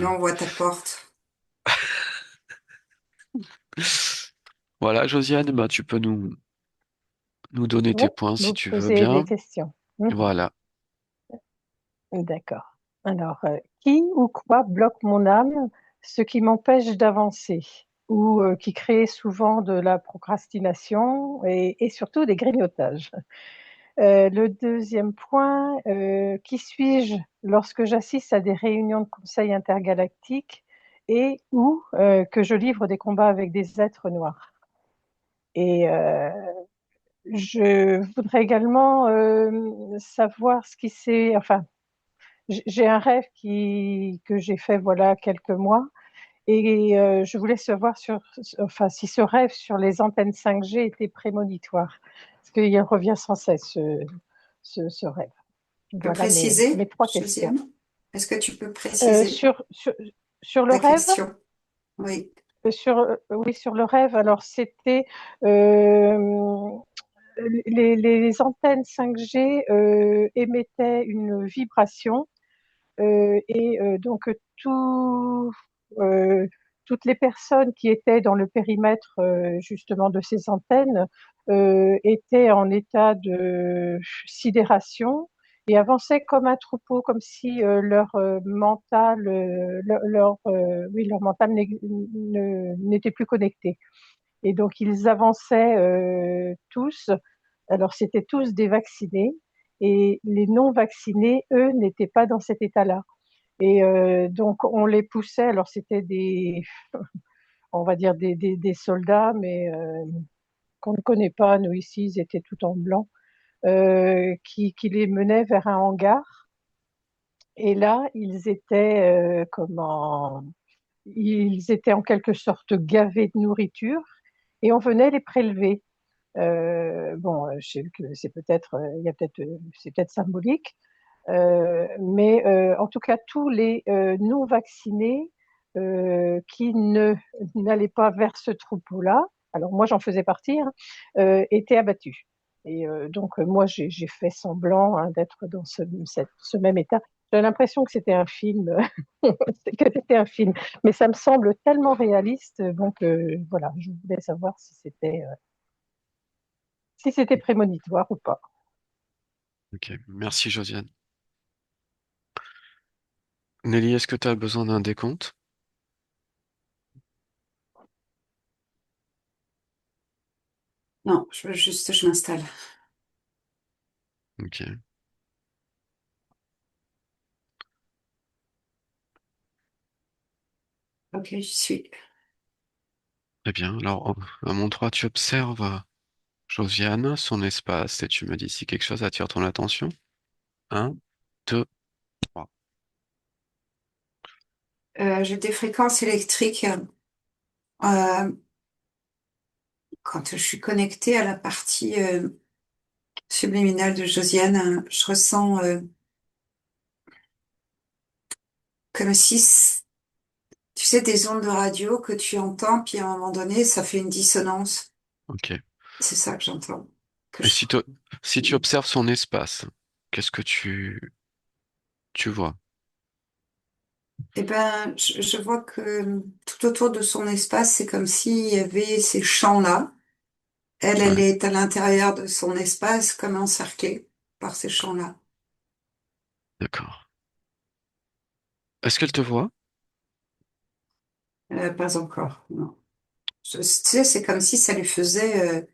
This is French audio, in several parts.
Sinon, on voit ta porte. Voilà, Josiane, bah, tu peux nous donner tes Oui, points si vous tu veux posez des bien. questions. Mhm. Voilà. D'accord. Alors, qui ou quoi bloque mon âme, ce qui m'empêche d'avancer ou qui crée souvent de la procrastination et surtout des grignotages? Le deuxième point, qui suis-je lorsque j'assiste à des réunions de conseil intergalactiques et ou que je livre des combats avec des êtres noirs? Et je voudrais également savoir ce qui s'est, enfin, j'ai un rêve que j'ai fait voilà quelques mois et je voulais savoir enfin, si ce rêve sur les antennes 5G était prémonitoire, parce qu'il revient sans cesse ce rêve. Tu peux Voilà mes préciser, trois questions. Josiane? Est-ce que tu peux Euh, préciser sur, sur, sur le ta rêve, question? Oui. oui, sur le rêve, alors c'était euh, les antennes 5G émettaient une vibration et donc euh, toutes les personnes qui étaient dans le périmètre justement de ces antennes étaient en état de sidération et avançaient comme un troupeau, comme si leur mental, oui, leur mental n'était plus connecté. Et donc ils avançaient tous. Alors c'était tous des vaccinés et les non vaccinés, eux, n'étaient pas dans cet état-là. Et donc on les poussait. Alors c'était on va dire des soldats, mais qu'on ne connaît pas. Nous ici, ils étaient tout en blanc, qui les menaient vers un hangar. Et là, ils étaient en quelque sorte gavés de nourriture et on venait les prélever. Bon, je sais que c'est peut-être, il y a peut-être, c'est peut-être symbolique, mais en tout cas, tous les non vaccinés qui ne n'allaient pas vers ce troupeau-là, alors moi j'en faisais partie, hein, étaient abattus. Et donc moi j'ai fait semblant hein, d'être dans ce même état. J'ai l'impression que c'était un film, que c'était un film, mais ça me semble tellement réaliste, donc voilà, je voulais savoir si c'était prémonitoire ou pas. Ok. Merci, Josiane. Nelly, est-ce que tu as besoin d'un décompte? Non, je m'installe. Ok. Ok, j'y suis. Très bien. Alors, à mon 3, tu observes Josiane, son espace, et tu me dis si quelque chose attire ton attention. Un, deux, trois. J'ai des fréquences électriques. Euh, Quand je suis connectée à la partie subliminale de Josiane, je ressens comme si, tu sais, des ondes de radio que tu entends, puis à un moment donné, ça fait une dissonance. Ok. C'est ça que j'entends. Que Et je... si tu observes son espace, qu'est-ce que tu vois? Eh ben, je vois que tout autour de son espace, c'est comme s'il y avait ces champs-là. Elle Ouais, est à l'intérieur de son espace, comme encerclée par ces champs-là. d'accord. Est-ce qu'elle te voit? Pas encore, non. Tu sais, c'est comme si ça lui faisait,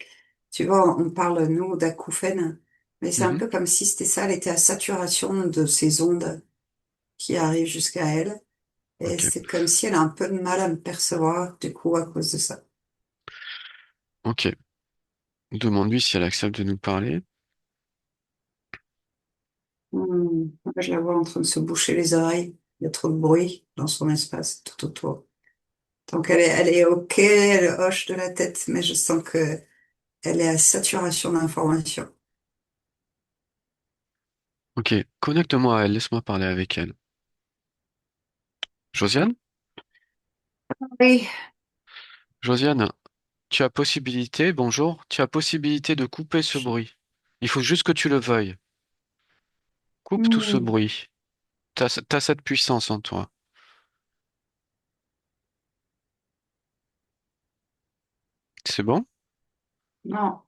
tu vois, on parle, nous, d'acouphènes, mais c'est un Mhm. peu comme si c'était ça, elle était à saturation de ces ondes qui arrivent jusqu'à elle, et Ok. c'est comme si elle a un peu de mal à me percevoir, du coup, à cause de ça. Ok. Demande-lui si elle accepte de nous parler. Je la vois en train de se boucher les oreilles, il y a trop de bruit dans son espace, tout autour. Donc elle est OK, elle hoche de la tête, mais je sens que elle est à saturation d'informations. Ok. Connecte-moi à elle, laisse-moi parler avec elle. Josiane? Oui. Josiane, tu as possibilité, bonjour, tu as possibilité de couper ce bruit. Il faut juste que tu le veuilles. Coupe tout ce Hmm. bruit. T'as cette puissance en toi. C'est bon? Non,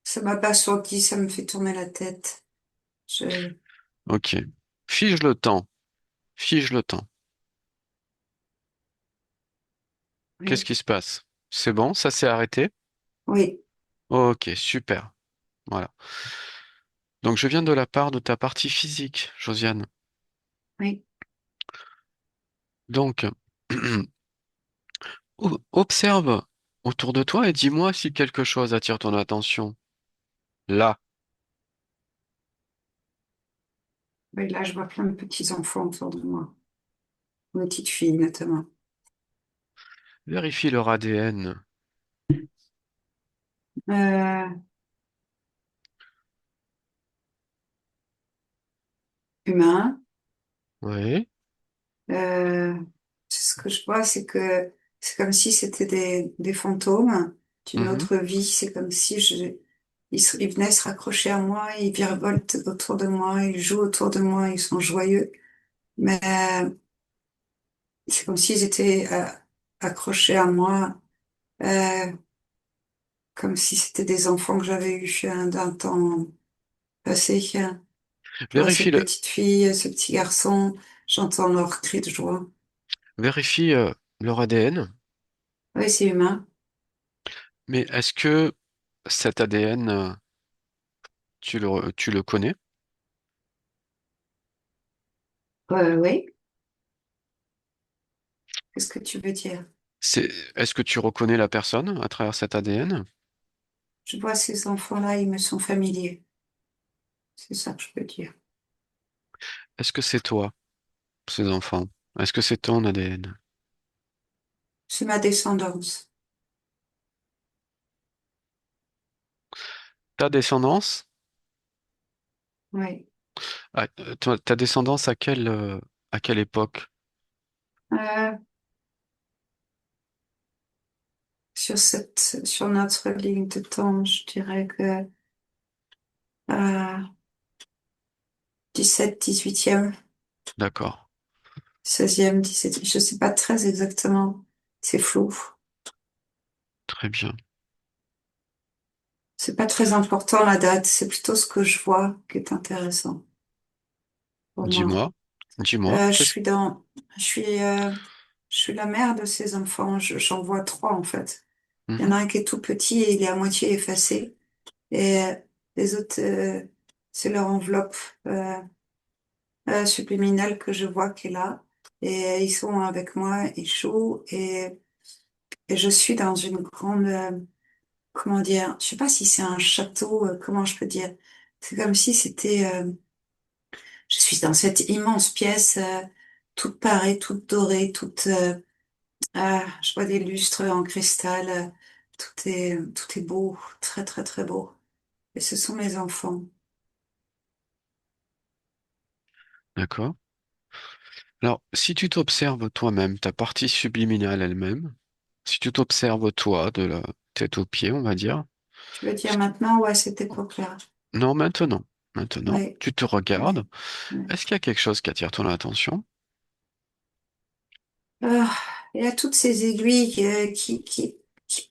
ça m'a pas sorti, ça me fait tourner la tête. Je... Ok. Fige le temps. Fige le temps. Qu'est-ce Oui, qui se passe? C'est bon, ça s'est arrêté? oui, Ok, super. Voilà. Donc je viens de la part de ta partie physique, Josiane. oui. Donc, observe autour de toi et dis-moi si quelque chose attire ton attention. Là, Oui, là, je vois plein de petits-enfants autour de moi. Une petite fille, notamment. vérifie leur ADN. Euh, humain. Oui. Euh, ce que je vois, c'est que c'est comme si c'était des fantômes d'une Mhm. autre vie. C'est comme si ils venaient se raccrocher à moi, ils virevoltent autour de moi, ils jouent autour de moi, ils sont joyeux. Mais c'est comme s'ils étaient accrochés à moi, euh, comme si c'était des enfants que j'avais eus d'un temps passé. Je vois Vérifie cette le, petite fille, ce petit garçon, j'entends leurs cris de joie. vérifie leur ADN. Oui, c'est humain. Mais est-ce que cet ADN, tu le connais? Oui. Qu'est-ce que tu veux dire? Est-ce que tu reconnais la personne à travers cet ADN? Je vois ces enfants-là, ils me sont familiers. C'est ça que je peux dire. Est-ce que c'est toi, ces enfants? Est-ce que c'est ton ADN? C'est ma descendance. Ta descendance? Oui. Ta descendance à quelle époque? Euh, sur notre ligne de temps, je dirais que euh, 17, 18e, D'accord, 16e, 17e, je sais pas très exactement. C'est flou. très bien. C'est pas très important la date, c'est plutôt ce que je vois qui est intéressant pour moi. Dis-moi, dis-moi, Je suis dans, je suis, euh, je suis la mère de ces enfants. J'en vois trois en fait. Il y en Mhm. a un qui est tout petit et il est à moitié effacé. Et les autres, c'est leur enveloppe euh, subliminale que je vois qui est là. Et ils sont avec moi, ils jouent. Et je suis dans une grande, comment dire, je sais pas si c'est un château, comment je peux dire. C'est comme si c'était, je suis dans cette immense pièce, toute parée, toute dorée, toute, je vois des lustres en cristal. Tout est beau, très très très beau. Et ce sont mes enfants. D'accord. Alors, si tu t'observes toi-même, ta partie subliminale elle-même, si tu t'observes toi, de la tête aux pieds, on va dire, Tu veux dire maintenant ou à cette époque-là? non, maintenant, Oui, tu te regardes, oui, oui. est-ce qu'il y a quelque chose qui attire ton attention? Ah, il y a toutes ces aiguilles qui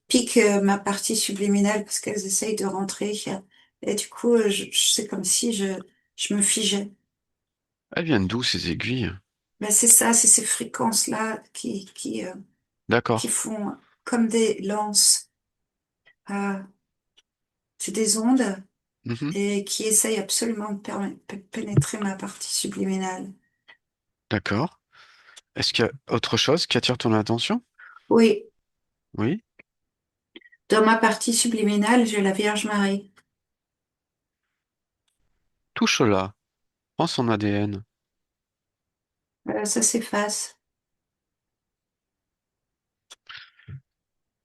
piquent ma partie subliminale parce qu'elles essayent de rentrer. Et du coup, c'est comme si je me figeais. Elles viennent d'où ces aiguilles? Mais c'est ça, c'est ces fréquences-là qui D'accord. font comme des lances. Ah, c'est des ondes Mhm. et qui essayent absolument de pénétrer ma partie subliminale. D'accord. Est-ce qu'il y a autre chose qui attire ton attention? Oui, Oui. dans ma partie subliminale, j'ai la Vierge Marie. Touche-la. Prends son ADN. Ça s'efface.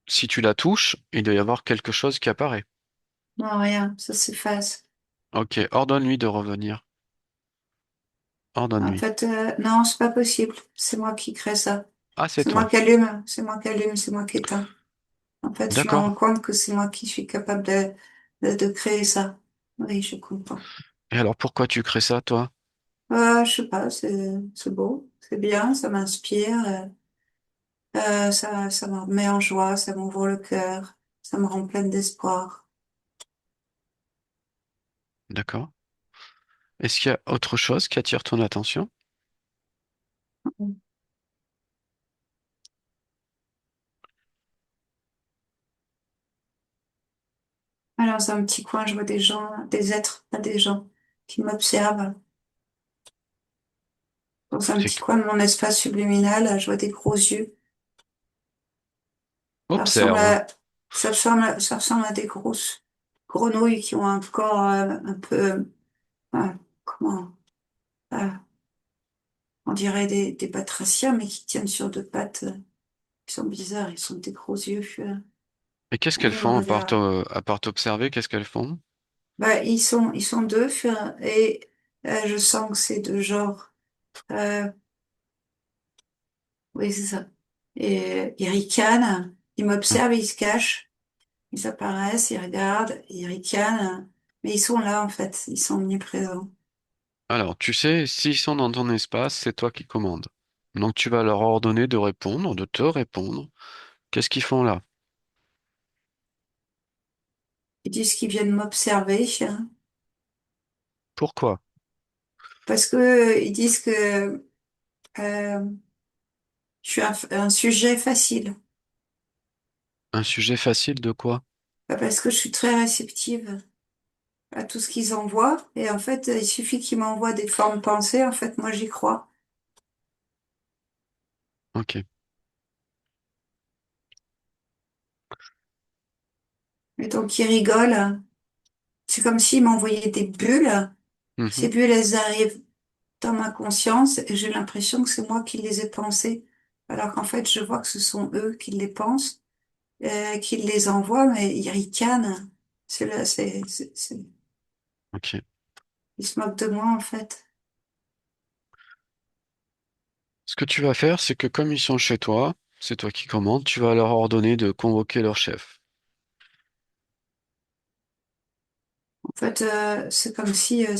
Si tu la touches, il doit y avoir quelque chose qui apparaît. Non, rien, ça s'efface. Ok, ordonne-lui de revenir. En Ordonne-lui. fait, non, c'est pas possible. C'est moi qui crée ça. Ah, c'est C'est moi toi. qui allume, c'est moi qui allume, c'est moi qui éteins. En fait, je me D'accord. rends compte que c'est moi qui suis capable de créer ça. Oui, je comprends. Et alors, pourquoi tu crées ça, toi? Je sais pas, c'est beau, c'est bien, ça m'inspire. Ça me met en joie, ça m'ouvre le cœur, ça me rend pleine d'espoir. D'accord. Est-ce qu'il y a autre chose qui attire ton attention? Alors, dans un petit coin, je vois des gens, des êtres, pas des gens, qui m'observent. Dans un petit C'est coin de mon espace subliminal, je vois des gros yeux. Ça ressemble observe. à, ça ressemble à des grosses grenouilles qui ont un corps un peu, euh, comment, euh, on dirait des batraciens, mais qui tiennent sur deux pattes. Ils sont bizarres, ils ont des gros yeux. Et qu'est-ce qu'elles Ils me font regardent. à part t'observer? Qu'est-ce qu'elles font? Bah, ils sont deux, et je sens que c'est de genre, euh, oui, c'est ça. Et ils ricanent, ils Hein. m'observent, ils se cachent, ils apparaissent, ils regardent, ils ricanent, mais ils sont là en fait, ils sont omniprésents. Alors, tu sais, s'ils sont dans ton espace, c'est toi qui commandes. Donc, tu vas leur ordonner de répondre, de te répondre. Qu'est-ce qu'ils font là? Ils disent qu'ils viennent m'observer, Pourquoi? parce que ils disent que euh, je suis un sujet facile. Un sujet facile de quoi? Parce que je suis très réceptive à tout ce qu'ils envoient. Et en fait, il suffit qu'ils m'envoient des formes pensées. En fait, moi, j'y crois. Ok. Et donc, ils rigolent. C'est comme s'ils m'envoyaient des bulles. Ces Mhm. bulles, elles arrivent dans ma conscience et j'ai l'impression que c'est moi qui les ai pensées. Alors qu'en fait, je vois que ce sont eux qui les pensent, qui les envoient, mais ils ricanent. C'est là, Ok. ils se moquent de moi, en fait. Ce que tu vas faire, c'est que comme ils sont chez toi, c'est toi qui commandes, tu vas leur ordonner de convoquer leur chef. En fait, c'est comme si euh,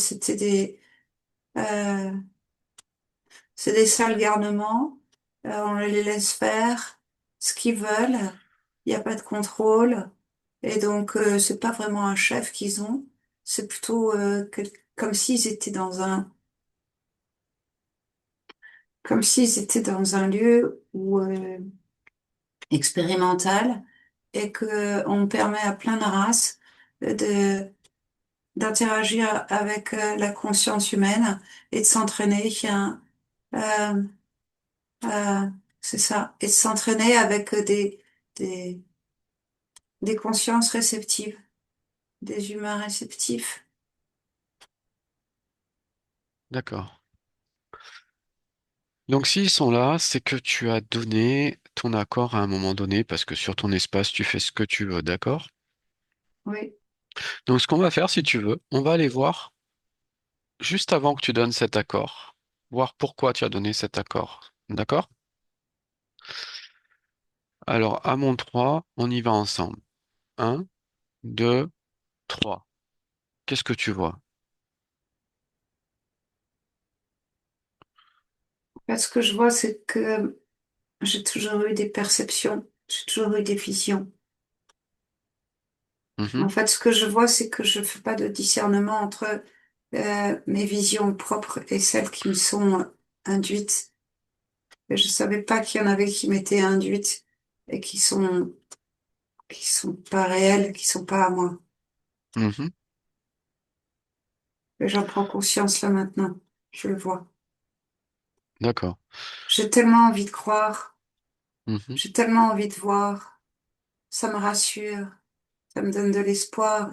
c'est des sales garnements. On les laisse faire ce qu'ils veulent. Il n'y a pas de contrôle. Et donc, c'est pas vraiment un chef qu'ils ont. C'est plutôt comme s'ils étaient comme s'ils étaient dans un lieu expérimental et que on permet à plein de races de d'interagir avec la conscience humaine et de s'entraîner. Euh, euh, c'est ça. Et de s'entraîner avec des, des consciences réceptives, des humains réceptifs. D'accord. Donc s'ils sont là, c'est que tu as donné ton accord à un moment donné, parce que sur ton espace, tu fais ce que tu veux, d'accord? Oui, Donc ce qu'on va faire, si tu veux, on va aller voir juste avant que tu donnes cet accord, voir pourquoi tu as donné cet accord. D'accord? Alors, à mon 3, on y va ensemble. Un, 2, 3. Qu'est-ce que tu vois? parce que je vois, c'est que j'ai toujours eu des perceptions, j'ai toujours eu des visions. En Mhm, fait, ce que je vois, c'est que je fais pas de discernement entre mes visions propres et celles qui me sont induites. Et je savais pas qu'il y en avait qui m'étaient induites et qui sont pas réelles, qui sont pas à moi. mhm, Et j'en prends conscience là maintenant. Je le vois. d'accord. J'ai tellement envie de croire, Mhm, j'ai tellement envie de voir. Ça me rassure, ça me donne de l'espoir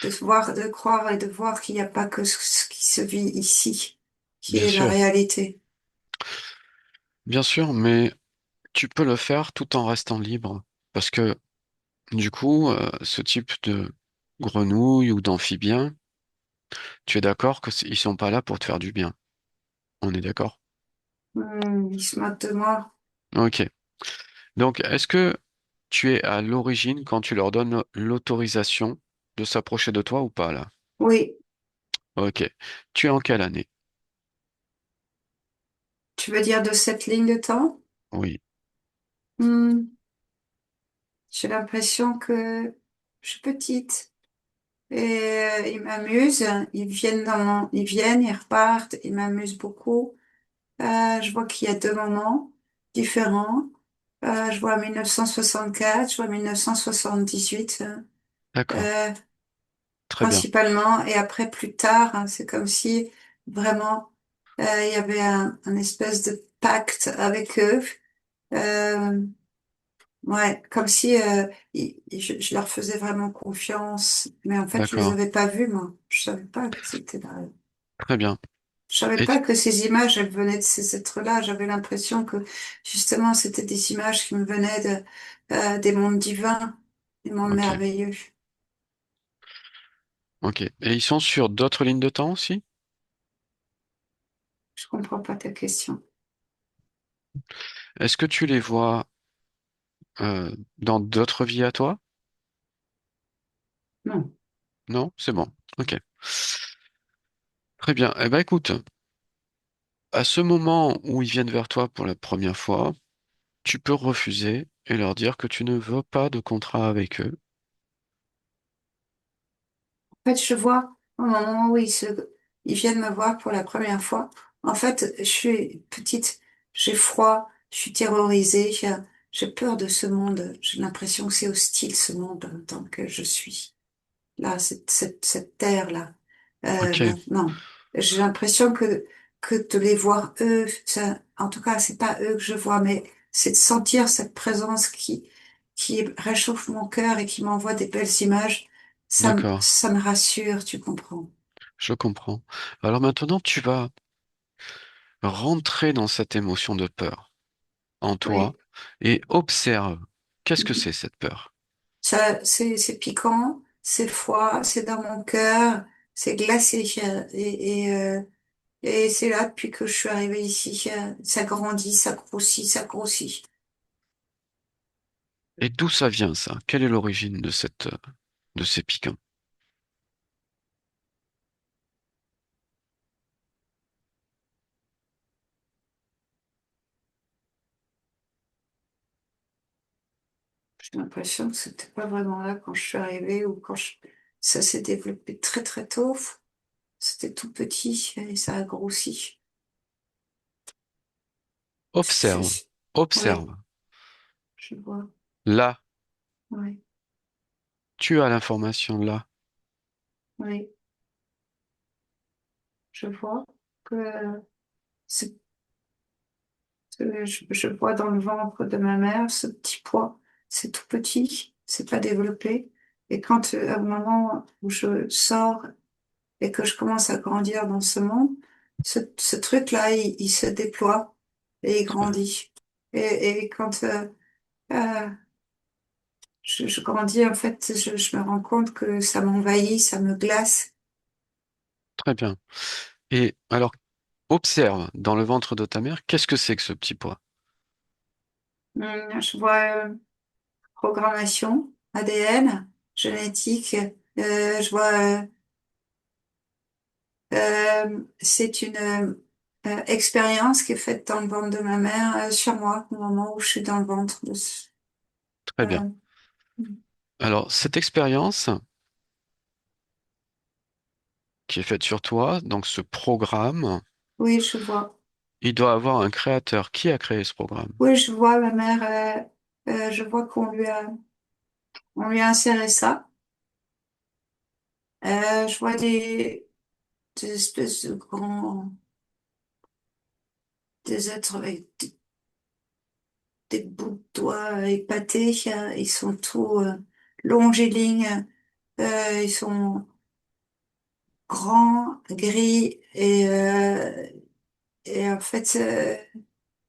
de voir, de croire et de voir qu'il n'y a pas que ce qui se vit ici, qui bien est la sûr, réalité. bien sûr, mais tu peux le faire tout en restant libre. Parce que du coup, ce type de grenouille ou d'amphibien, tu es d'accord que ils sont pas là pour te faire du bien. On est d'accord? Il se moque de moi. Ok. Donc, est-ce que tu es à l'origine quand tu leur donnes l'autorisation de s'approcher de toi ou pas là? Oui, Ok. Tu es en quelle année? tu veux dire de cette ligne de temps? Oui, Hmm, j'ai l'impression que je suis petite et ils m'amusent. Ils viennent, ils repartent, ils m'amusent beaucoup. Je vois qu'il y a deux moments différents. Je vois 1964, je vois 1978, d'accord, euh, très bien, principalement. Et après, plus tard, hein, c'est comme si vraiment il y avait un espèce de pacte avec eux. Euh, ouais, comme si je leur faisais vraiment confiance. Mais en fait, je les d'accord, avais pas vus, moi. Je savais pas que c'était là. très bien. Je savais Et pas que ces images, elles venaient de ces êtres-là. J'avais l'impression que justement, c'était des images qui me venaient des mondes divins, des mondes ok, merveilleux. ok. Et ils sont sur d'autres lignes de temps aussi? Je comprends pas ta question. Est-ce que tu les vois dans d'autres vies à toi? Non. Non? C'est bon. Ok. Très bien. Eh ben écoute, à ce moment où ils viennent vers toi pour la première fois, tu peux refuser et leur dire que tu ne veux pas de contrat avec eux. En fait, je vois au moment où ils viennent me voir pour la première fois. En fait, je suis petite, j'ai froid, je suis terrorisée, j'ai peur de ce monde. J'ai l'impression que c'est hostile, ce monde dans lequel je suis. Là, cette terre-là. Ok, Non, non. J'ai l'impression que de les voir eux, ça, en tout cas, c'est pas eux que je vois, mais c'est de sentir cette présence qui réchauffe mon cœur et qui m'envoie des belles images. d'accord, Ça me rassure, tu comprends. je comprends. Alors maintenant, tu vas rentrer dans cette émotion de peur en toi Oui. et observe. Qu'est-ce que Mhm. c'est cette peur? Ça, c'est piquant, c'est froid, c'est dans mon cœur, c'est glacé, et c'est là depuis que je suis arrivée ici. Ça grandit, ça grossit, ça grossit. Et d'où ça vient ça? Quelle est l'origine de de ces piquants? J'ai l'impression que c'était pas vraiment là quand je suis arrivée ou ça s'est développé très très tôt. C'était tout petit et ça a grossi. Observe, Oui, observe. je vois. Là, Oui, tu as l'information là. oui, je vois que c'est que je vois dans le ventre de ma mère ce petit pois. C'est tout petit, c'est pas développé. Et quand, au moment où je sors et que je commence à grandir dans ce monde, ce truc-là, il se déploie et il Très, grandit. Et quand euh, je grandis, en fait, je me rends compte que ça m'envahit, ça me glace. très bien. Et alors, observe dans le ventre de ta mère, qu'est-ce que c'est que ce petit pois? Je vois programmation, ADN, génétique. Je vois c'est une expérience qui est faite dans le ventre de ma mère sur moi au moment où je suis dans le ventre Très bien. euh, Alors, cette expérience qui est faite sur toi, donc ce programme, oui, je vois. il doit avoir un créateur. Qui a créé ce programme? Oui, je vois ma mère. Je vois on lui a inséré ça. Je vois des espèces de grands, des êtres avec des bouts de doigts épatés. Ils sont tout longilignes. Ils sont grands, gris et en fait,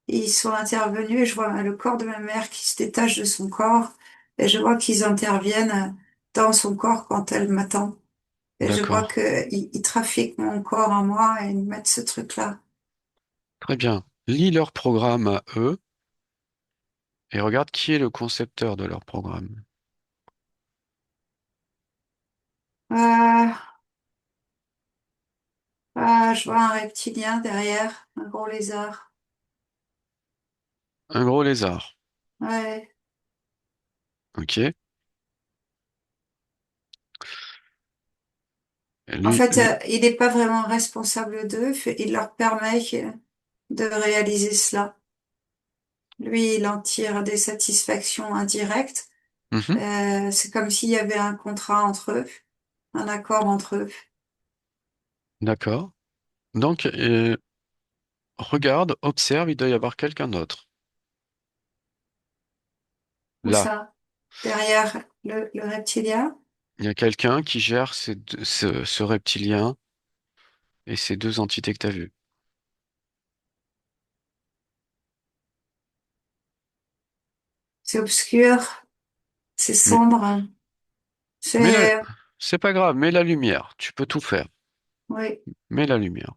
ils sont intervenus et je vois le corps de ma mère qui se détache de son corps et je vois qu'ils interviennent dans son corps quand elle m'attend. Et je vois D'accord. que ils trafiquent mon corps en moi et ils mettent ce truc-là. Très bien. Lis leur programme à eux et regarde qui est le concepteur de leur programme. Ah, je vois un reptilien derrière, un gros lézard. Un gros lézard. Ouais. Ok. En Lui, fait, lui- il n'est pas vraiment responsable d'eux, il leur permet de réaliser cela. Lui, il en tire des satisfactions indirectes. Mhm, C'est comme s'il y avait un contrat entre eux, un accord entre eux. d'accord. Donc, regarde, observe, il doit y avoir quelqu'un d'autre. Où Là, ça? Derrière le reptilien? il y a quelqu'un qui gère ce reptilien et ces deux entités que tu as vues. C'est obscur, c'est Mais, sombre, mais là, c'est... c'est pas grave, mets la lumière. Tu peux tout faire. Oui, Mets la lumière.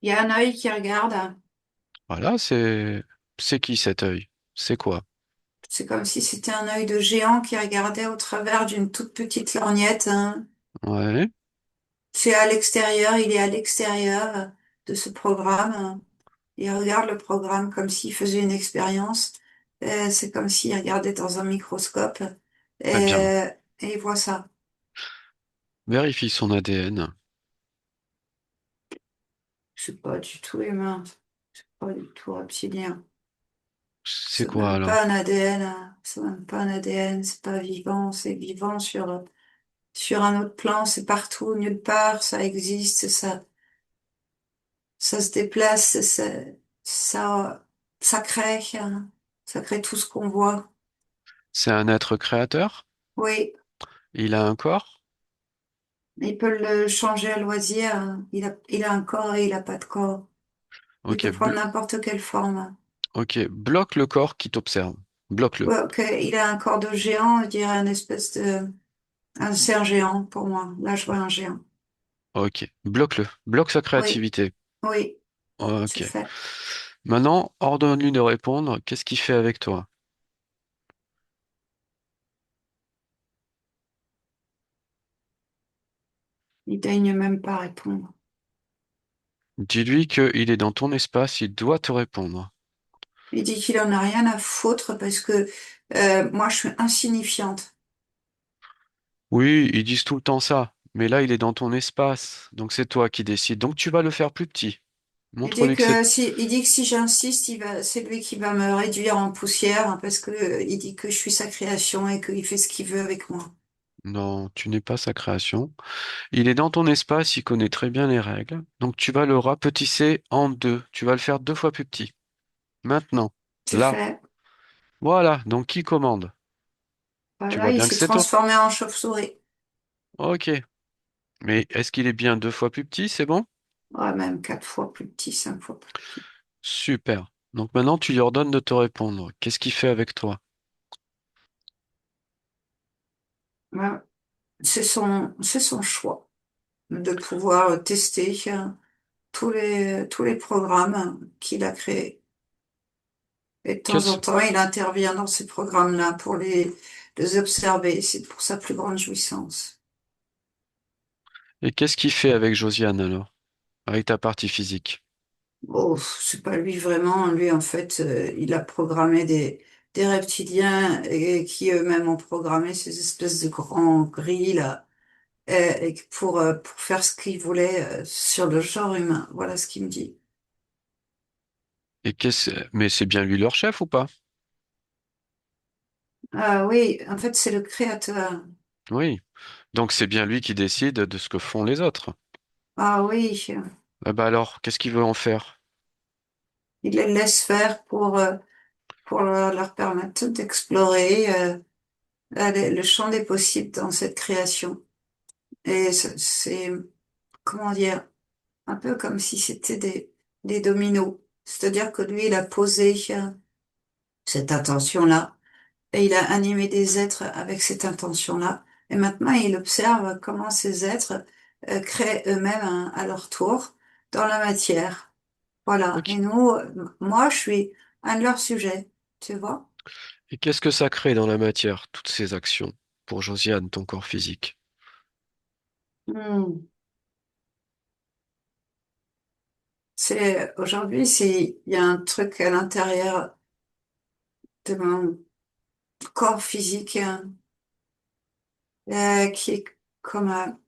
il y a un œil qui regarde. Voilà, c'est qui cet œil? C'est quoi? C'est comme si c'était un œil de géant qui regardait au travers d'une toute petite lorgnette, hein. Ouais, C'est à l'extérieur, il est à l'extérieur de ce programme. Il regarde le programme comme s'il faisait une expérience. C'est comme s'il regardait dans un microscope. très bien. Et, et il voit ça. Vérifie son ADN. C'est pas du tout humain. C'est pas du tout reptilien. C'est C'est quoi même pas un alors? ADN, hein. C'est même pas un ADN. C'est pas vivant. C'est vivant sur un autre plan. C'est partout, nulle part. Ça existe. Ça se déplace. Ça, ça crée, hein. Ça crée tout ce qu'on voit. C'est un être créateur? Oui. Il a un corps? Il peut le changer à loisir, hein. Il a un corps et il a pas de corps. Il Ok, peut prendre n'importe quelle forme. ok, bloque le corps qui t'observe. Bloque-le. Ouais, ok, il a un corps de géant, je dirais c'est un géant pour moi. Là, je vois un géant. Ok, bloque-le. Bloque sa Oui, créativité. oui, c'est Ok. fait. Maintenant, ordonne-lui de répondre. Qu'est-ce qu'il fait avec toi? Il daigne même pas répondre. Dis-lui qu'il est dans ton espace, il doit te répondre. Il dit qu'il en a rien à foutre parce que moi, je suis insignifiante. Oui, ils disent tout le temps ça. Mais là, il est dans ton espace. Donc c'est toi qui décides. Donc tu vas le faire plus petit. Montre-lui que c'est... Il dit que si j'insiste, c'est lui qui va me réduire en poussière hein, parce que il dit que je suis sa création et qu'il fait ce qu'il veut avec moi. Non, tu n'es pas sa création. Il est dans ton espace, il connaît très bien les règles. Donc tu vas le rapetisser en deux. Tu vas le faire deux fois plus petit. Maintenant. C'est Là. fait. Voilà. Donc qui commande? Tu Voilà, vois il bien que s'est c'est toi. transformé en chauve-souris. Ok. Mais est-ce qu'il est bien deux fois plus petit? C'est bon? Ouais, même 4 fois plus petit, 5 fois plus petit. Super. Donc maintenant, tu lui ordonnes de te répondre. Qu'est-ce qu'il fait avec toi? Ouais, c'est son choix de pouvoir tester tous les programmes qu'il a créés. Et de temps en Qu'est-ce- temps, il intervient dans ces programmes-là pour les observer. C'est pour sa plus grande jouissance. Et qu'est-ce qu'il fait avec Josiane alors? Avec ta partie physique? Oh, c'est pas lui vraiment. Lui, en fait, il a programmé des reptiliens et qui eux-mêmes ont programmé ces espèces de grands grilles là, et pour faire ce qu'ils voulaient sur le genre humain. Voilà ce qu'il me dit. Et mais c'est bien lui leur chef ou pas? Ah oui, en fait, c'est le créateur. Oui. Donc c'est bien lui qui décide de ce que font les autres. Ah oui, Ah bah alors, qu'est-ce qu'il veut en faire? il les laisse faire pour leur permettre d'explorer le champ des possibles dans cette création. Et c'est, comment dire, un peu comme si c'était des dominos. C'est-à-dire que lui, il a posé cette intention-là et il a animé des êtres avec cette intention-là. Et maintenant, il observe comment ces êtres créent eux-mêmes à leur tour dans la matière. Voilà. Ok. Et nous, moi, je suis un de leurs sujets, tu vois. Et qu'est-ce que ça crée dans la matière, toutes ces actions, pour Josiane, ton corps physique? Il y a un truc à l'intérieur de mon corps physique qui est comme,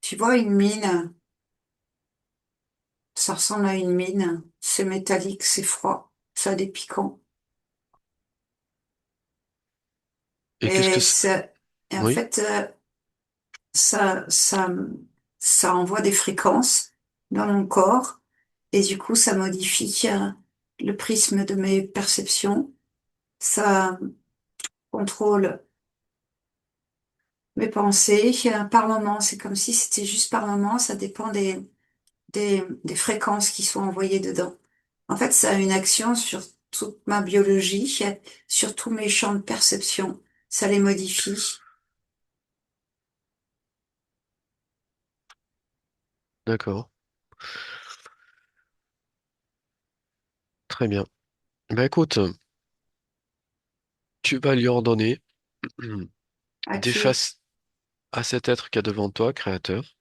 tu vois, une mine. Ça ressemble à une mine. C'est métallique, c'est froid, ça a des piquants. Et qu'est-ce que Et, c'est? ça, et en Oui, fait, ça, ça, ça envoie des fréquences dans mon corps. Et du coup, ça modifie le prisme de mes perceptions. Ça contrôle mes pensées. Par moment, c'est comme si c'était juste par moment. Ça dépend des fréquences qui sont envoyées dedans. En fait, ça a une action sur toute ma biologie, sur tous mes champs de perception. Ça les modifie. d'accord. Très bien. Ben écoute, tu vas lui ordonner À qui? d'effacer à cet être qui est devant toi, créateur,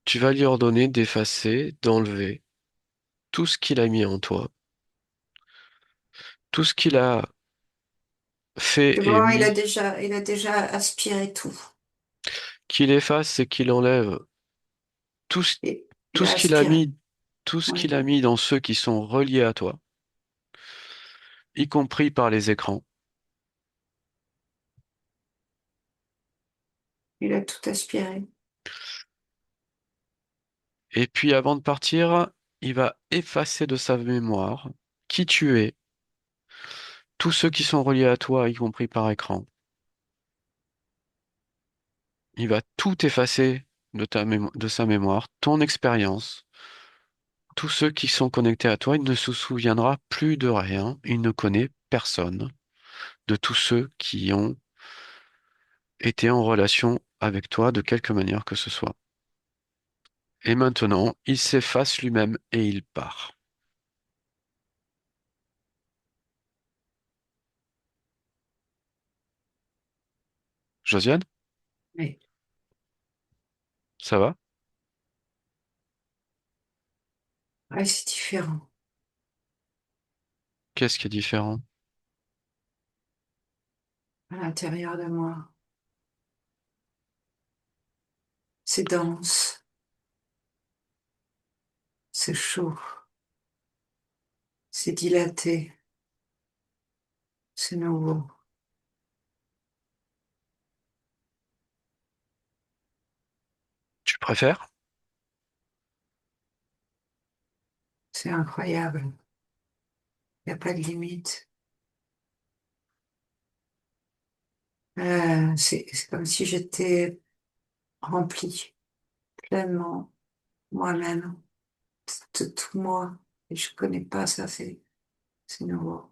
tu vas lui ordonner d'effacer, d'enlever tout ce qu'il a mis en toi, tout ce qu'il a fait C'est et bon, mis, il a déjà aspiré tout. qu'il efface et qu'il enlève tout ce, Et il tout a ce qu'il a aspiré. mis, tout ce Oui. qu'il a mis dans ceux qui sont reliés à toi, y compris par les écrans. Il a tout aspiré. Et puis avant de partir, il va effacer de sa mémoire qui tu es, tous ceux qui sont reliés à toi, y compris par écran. Il va tout effacer de sa mémoire, ton expérience. Tous ceux qui sont connectés à toi, il ne se souviendra plus de rien, il ne connaît personne de tous ceux qui ont été en relation avec toi de quelque manière que ce soit. Et maintenant, il s'efface lui-même et il part. Josiane, Oui. ça va? Ouais, c'est différent. Qu'est-ce qui est différent? À l'intérieur de moi. C'est dense. C'est chaud. C'est dilaté. C'est nouveau. Tu préfères? C'est incroyable. Il n'y a pas de limite. C'est comme si j'étais remplie pleinement moi-même, de tout moi. Et je connais pas ça, c'est nouveau.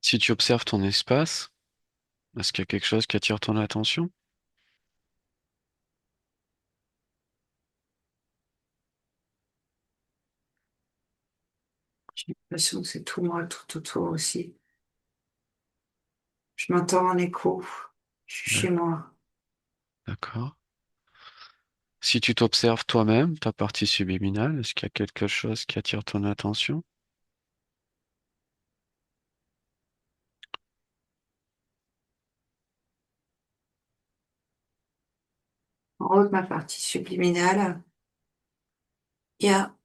Si tu observes ton espace, est-ce qu'il y a quelque chose qui attire ton attention? J'ai l'impression que c'est tout moi, tout autour aussi. Je m'entends en écho. Je suis chez D'ac- moi. D'accord. Si tu t'observes toi-même, ta partie subliminale, est-ce qu'il y a quelque chose qui attire ton attention? En haut de ma partie subliminale, il y a,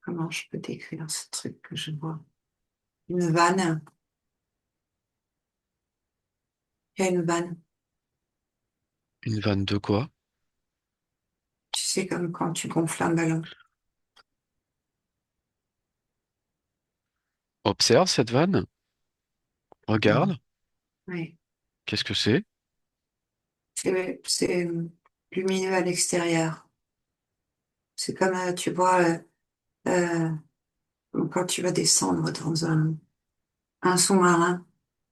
comment je peux décrire ce truc que je vois? Une vanne. Il y a une vanne. Une vanne de quoi? Tu sais, comme quand tu gonfles un ballon. Observe cette vanne, Mhm. regarde, Oui. qu'est-ce que c'est? C'est lumineux à l'extérieur. C'est comme, tu vois, quand tu vas descendre dans un sous-marin,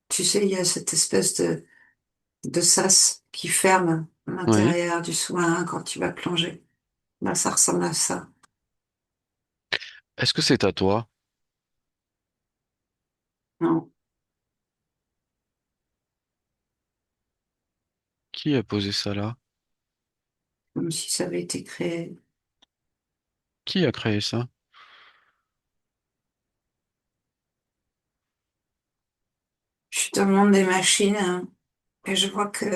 tu sais, il y a cette espèce de sas qui ferme Oui. l'intérieur du sous-marin quand tu vas plonger. Là, ça ressemble à ça. Est-ce que c'est à toi? Non, Qui a posé ça là? comme si ça avait été créé. Qui a créé ça? Je suis dans le monde des machines, hein, et je vois que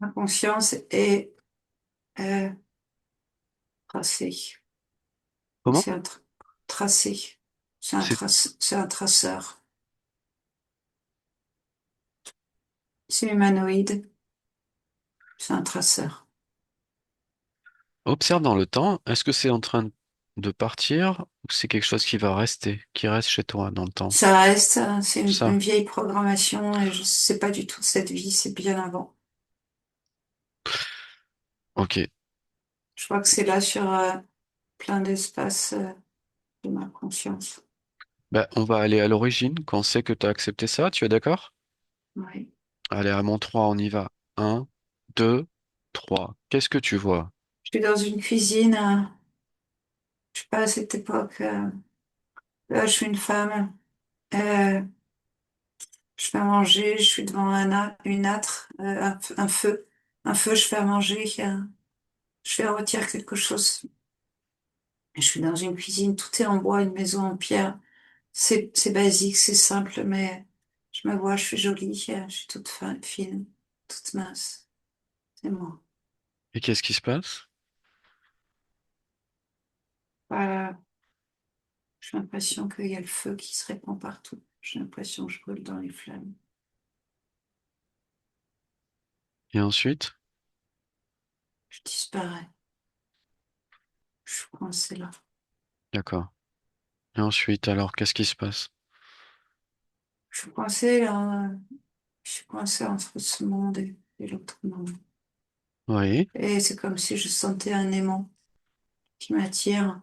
ma conscience est euh, tracée. Comment? C'est tracé. C'est C'est un traceur. C'est humanoïde. C'est un traceur. observe dans le temps. Est-ce que c'est en train de partir ou c'est quelque chose qui va rester, qui reste chez toi dans le temps? Ça reste, hein, c'est une Ça. vieille programmation et je sais pas du tout de cette vie, c'est bien avant. Ok. Je crois que c'est là sur plein d'espaces de ma conscience. Ben, on va aller à l'origine quand on sait que tu as accepté ça. Tu es d'accord? Oui. Allez, à mon 3, on y va. Un, 2, 3. Qu'est-ce que tu vois? Je suis dans une cuisine, je sais pas, à cette époque, là, je suis une femme, euh, je fais à manger, je suis devant une âtre, un feu, je fais à manger, je fais rôtir quelque chose. Je suis dans une cuisine, tout est en bois, une maison en pierre. C'est basique, c'est simple, mais je me vois, je suis jolie, je suis toute fine, toute mince. C'est moi. Et qu'est-ce qui se passe? Voilà. J'ai l'impression qu'il y a le feu qui se répand partout. J'ai l'impression que je brûle dans les flammes. Et ensuite? Je disparais. Je suis coincée là. D'accord. Et ensuite, alors, qu'est-ce qui se passe? Je suis coincée là. Je suis coincée entre ce monde et l'autre monde. Oui. Et c'est comme si je sentais un aimant qui m'attire.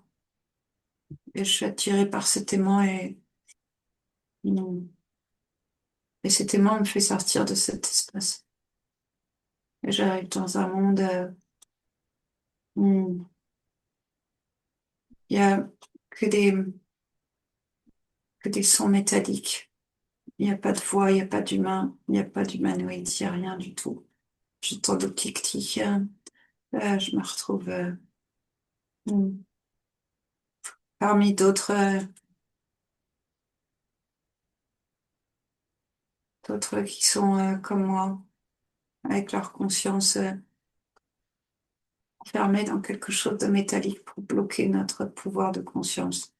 Et je suis attirée par cet aimant mm, et cet aimant me fait sortir de cet espace. Et j'arrive dans un monde où il y a que des, que des sons métalliques. Il n'y a pas de voix, il n'y a pas d'humain, il n'y a pas d'humanoïde, il n'y a rien du tout. J'entends le clic-clic. Je me retrouve mm, parmi d'autres qui sont comme moi, avec leur conscience enfermée dans quelque chose de métallique pour bloquer notre pouvoir de conscience.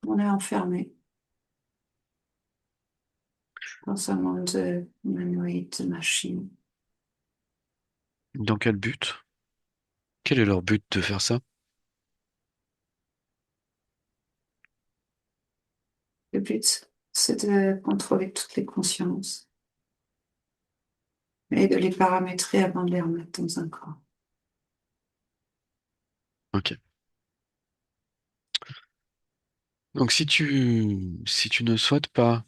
On est enfermé dans un monde de humanoïde, de machines. Dans quel but? Quel est leur but de faire ça? Le but, c'est de contrôler toutes les consciences et de les paramétrer avant de les remettre dans un corps. Ok. Donc si tu ne souhaites pas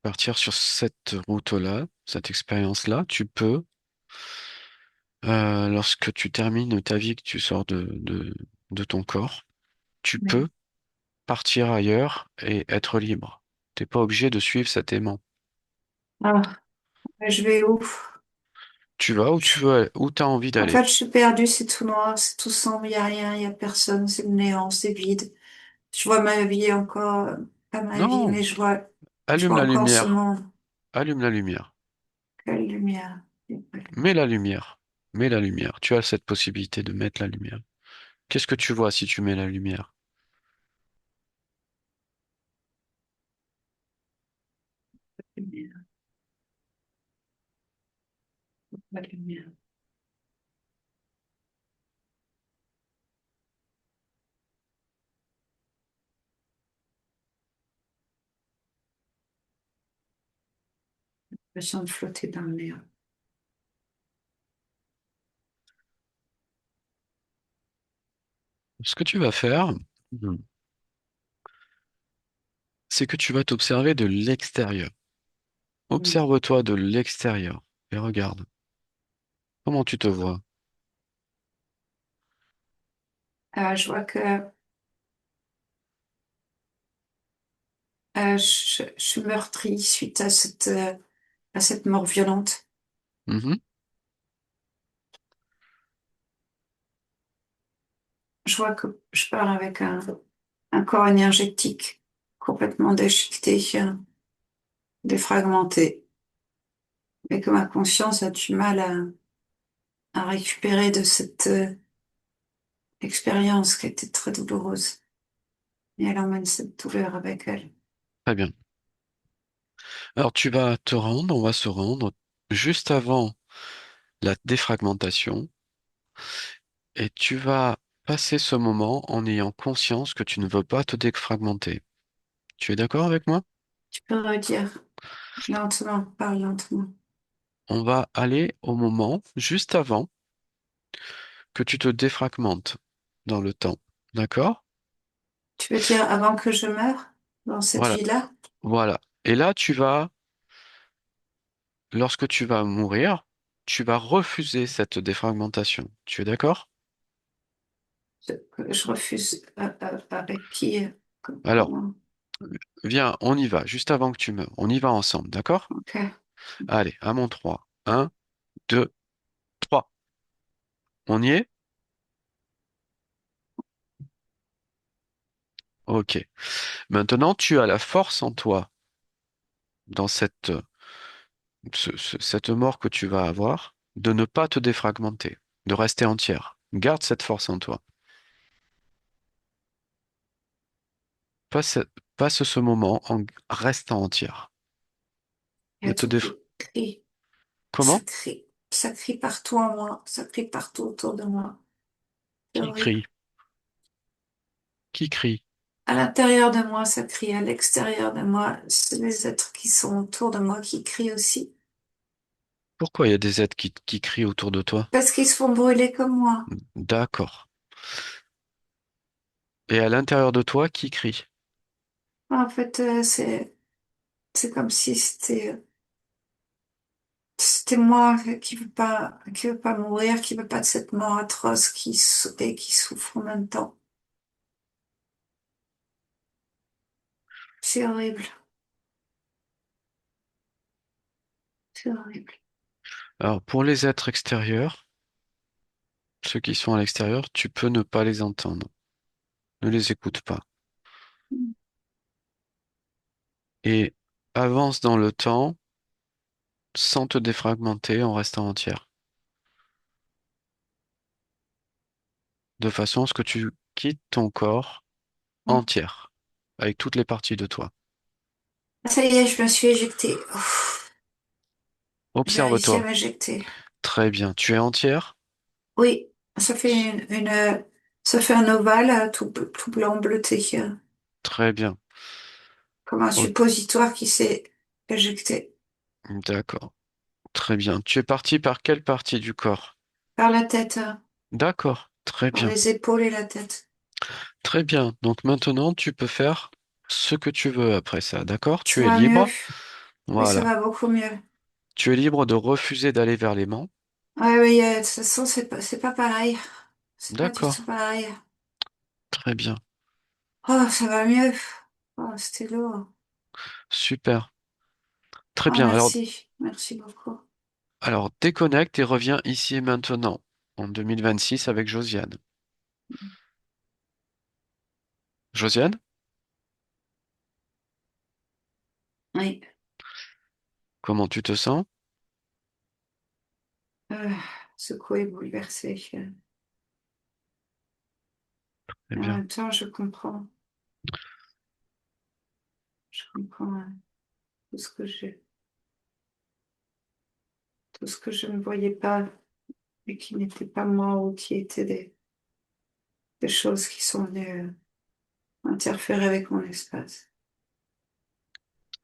partir sur cette route-là, cette expérience-là, tu peux, lorsque tu termines ta vie, que tu sors de ton corps, tu peux Oui. partir ailleurs et être libre. T'es pas obligé de suivre cet aimant. Ah, mais je vais où? Tu vas où tu veux, où t'as envie En d'aller. fait, je suis perdue, c'est tout noir, c'est tout sombre, il n'y a rien, il n'y a personne, c'est le néant, c'est vide. Je vois ma vie encore, pas ma vie, Non, mais je allume vois la encore ce lumière, monde. allume la lumière, Quelle lumière. Il y a pas de mets la lumière, mets la lumière. Tu as cette possibilité de mettre la lumière. Qu'est-ce que tu vois si tu mets la lumière? lumière, pas de lumière. J'ai l'impression de flotter dans le néant. Ce que tu vas faire, c'est que tu vas t'observer de l'extérieur. Mm. Observe-toi de l'extérieur et regarde comment tu te vois. Je vois que Je suis meurtrie suite à cette mort violente. Mhm. Je vois que je pars avec un corps énergétique complètement déchiqueté, défragmenté, et que ma conscience a du mal à récupérer de cette expérience qui était très douloureuse. Et elle emmène cette douleur avec elle. Très bien. Alors tu vas te rendre, on va se rendre juste avant la défragmentation et tu vas passer ce moment en ayant conscience que tu ne veux pas te défragmenter. Tu es d'accord avec moi? Tu peux redire lentement, parle lentement. On va aller au moment juste avant que tu te défragmentes dans le temps. D'accord? Tu veux dire avant que je meure dans cette Voilà, vie-là? voilà. Et là, lorsque tu vas mourir, tu vas refuser cette défragmentation. Tu es d'accord? Je refuse avec qui? Alors, Comment? viens, on y va, juste avant que tu meurs. On y va ensemble, d'accord? Ok. Allez, à mon 3. 1, 2, 3. On y est? Ok. Maintenant, tu as la force en toi, dans cette mort que tu vas avoir, de ne pas te défragmenter, de rester entière. Garde cette force en toi. Passe, passe ce moment en restant entière. Il y Ne a te tout déf... qui crie. Comment? Ça crie partout en moi. Ça crie partout autour de moi. C'est Qui horrible. crie? Qui crie? À l'intérieur de moi, ça crie. À l'extérieur de moi, c'est les êtres qui sont autour de moi qui crient aussi. Pourquoi il y a des êtres qui crient autour de toi? Parce qu'ils se font brûler comme moi. D'accord. Et à l'intérieur de toi, qui crie? En fait, c'est comme si c'était moi qui veut pas mourir, qui veut pas de cette mort atroce et qui souffre en même temps. C'est horrible. C'est horrible. Alors, pour les êtres extérieurs, ceux qui sont à l'extérieur, tu peux ne pas les entendre. Ne les écoute pas. Et avance dans le temps sans te défragmenter en restant entière. De façon à ce que tu quittes ton corps entière, avec toutes les parties de toi. Ça y est, je me suis éjectée. Ouf, j'ai réussi à Observe-toi. m'éjecter. Très bien. Tu es entière? Oui, ça fait ça fait un ovale tout blanc bleuté, Très bien. comme un O- suppositoire qui s'est éjecté D'accord. Très bien. Tu es parti par quelle partie du corps? par la tête, D'accord. Très par bien. les épaules et la tête. Très bien. Donc maintenant, tu peux faire ce que tu veux après ça. D'accord? Ça Tu es va mieux. libre. Oui, ça Voilà. va beaucoup mieux. Tu es libre de refuser d'aller vers l'aimant. Ouais, oui, de toute façon, c'est pas pareil. C'est pas du D'accord. tout pareil. Très bien. Oh, ça va mieux. Oh, c'était lourd. Super. Très Oh, bien. merci. Merci beaucoup. Alors déconnecte et reviens ici et maintenant, en 2026 avec Josiane. Josiane, Oui. comment tu te sens? Euh, Secoué, bouleversé. Eh Et en bien, même temps, je comprends. Je comprends tout ce que tout ce que je ne voyais pas et qui n'était pas moi ou qui étaient des choses qui sont venues interférer avec mon espace.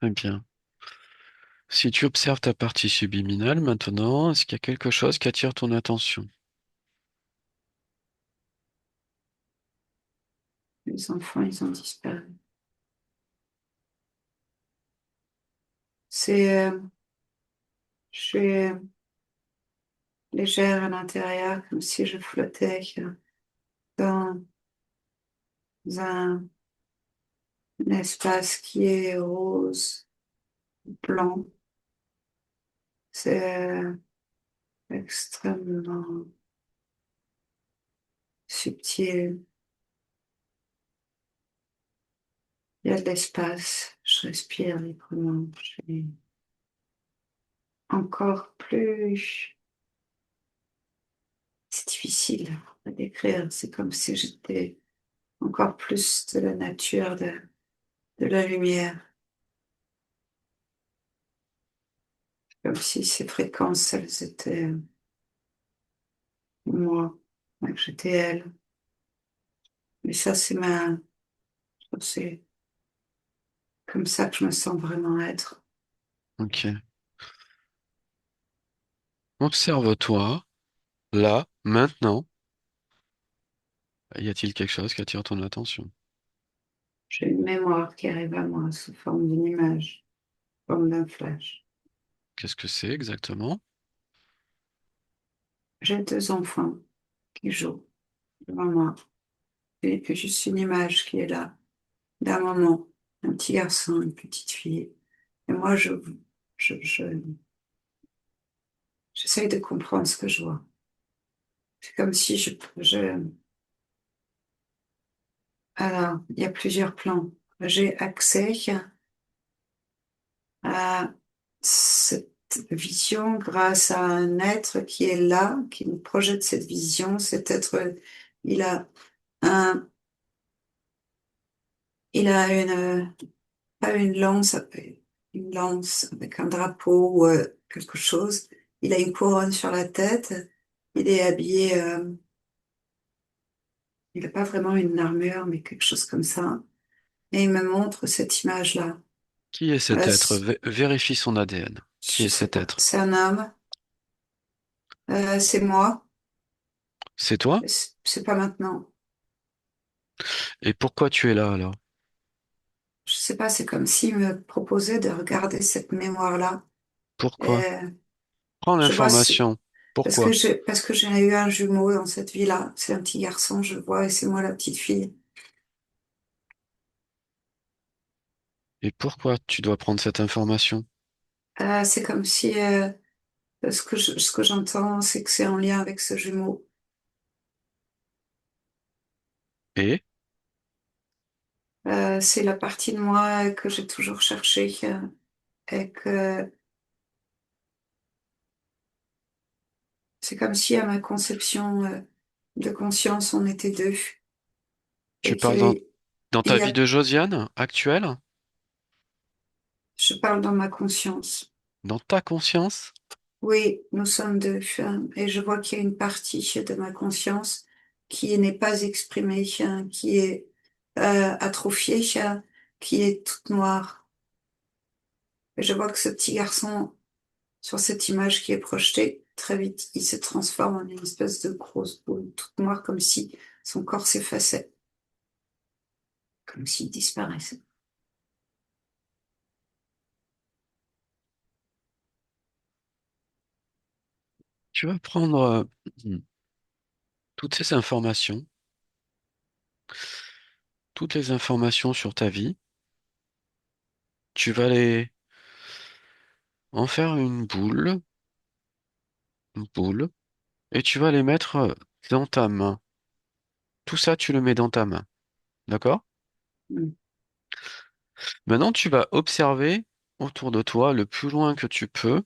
très bien. Si tu observes ta partie subliminale maintenant, est-ce qu'il y a quelque chose qui attire ton attention? Les enfants, ils ont disparu. Je suis légère à l'intérieur, comme si je flottais dans un, un espace qui est rose, blanc. C'est extrêmement subtil. Il y a de l'espace. Je respire librement. J'ai encore plus. C'est difficile à décrire. C'est comme si j'étais encore plus de la nature, de la lumière. Comme si ces fréquences, elles étaient moi, et que j'étais elle. Mais ça, c'est comme ça que je me sens vraiment être. Ok. Observe-toi, là, maintenant. Y a-t-il quelque chose qui attire ton attention? J'ai une mémoire qui arrive à moi sous forme d'une image, forme d'un flash. Qu'est-ce que c'est exactement? J'ai deux enfants qui jouent devant moi. Et juste une image qui est là, d'un moment, un petit garçon, une petite fille. Et moi, je, je- j'essaye de comprendre ce que je vois. C'est comme si alors, il y a plusieurs plans. J'ai accès à cette vision grâce à un être qui est là, qui nous projette cette vision. Cet être, il a un, il a pas une lance avec un drapeau ou quelque chose. Il a une couronne sur la tête. Il est habillé, il n'a pas vraiment une armure, mais quelque chose comme ça. Et il me montre cette image-là. Qui est cet être? Vérifie son ADN. Qui Je est sais cet pas. être? C'est un homme. C'est moi. C'est toi? C'est pas maintenant. Et pourquoi tu es là alors? Je sais pas. C'est comme s'il me proposait de regarder cette mémoire-là. Pourquoi? Et Prends je vois, l'information. Pourquoi? parce que j'ai eu un jumeau dans cette vie-là. C'est un petit garçon, je vois, et c'est moi la petite fille. Et pourquoi tu dois prendre cette information? C'est comme si ce que j'entends, c'est que c'est en lien avec ce jumeau. Et C'est la partie de moi que j'ai toujours cherchée et que c'est comme si à ma conception de conscience, on était deux tu et parles dans il ta y vie a, de Josiane actuelle? je parle dans ma conscience. Dans ta conscience? Oui, nous sommes deux et je vois qu'il y a une partie de ma conscience qui n'est pas exprimée, qui est atrophiée, qui est toute noire. Et je vois que ce petit garçon, sur cette image qui est projetée, très vite, il se transforme en une espèce de grosse boule toute noire, comme si son corps s'effaçait, comme s'il disparaissait. Tu vas prendre toutes ces informations, toutes les informations sur ta vie, tu vas les en faire une boule, et tu vas les mettre dans ta main. Tout ça, tu le mets dans ta main. D'accord? Mm. Maintenant, tu vas observer autour de toi le plus loin que tu peux.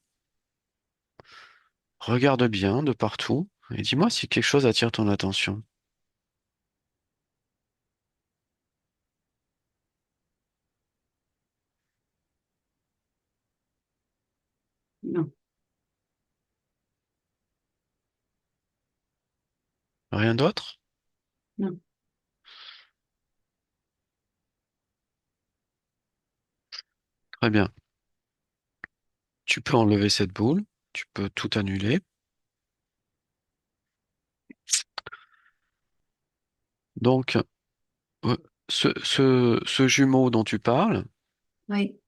Regarde bien de partout et dis-moi si quelque chose attire ton attention. Non, Rien d'autre? non, Très bien. Tu peux enlever cette boule. Tu peux tout annuler. Donc, euh, ce jumeau dont tu parles, oui,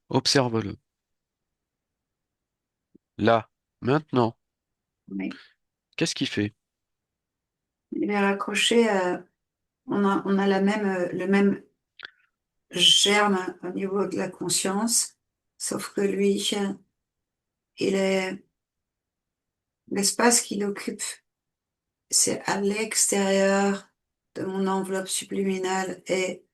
observe-le. Là, maintenant, oui. qu'est-ce qu'il fait? Il est raccroché on a le même germe au niveau de la conscience, sauf que lui, il est, l'espace qu'il occupe, c'est à l'extérieur de mon enveloppe subliminale et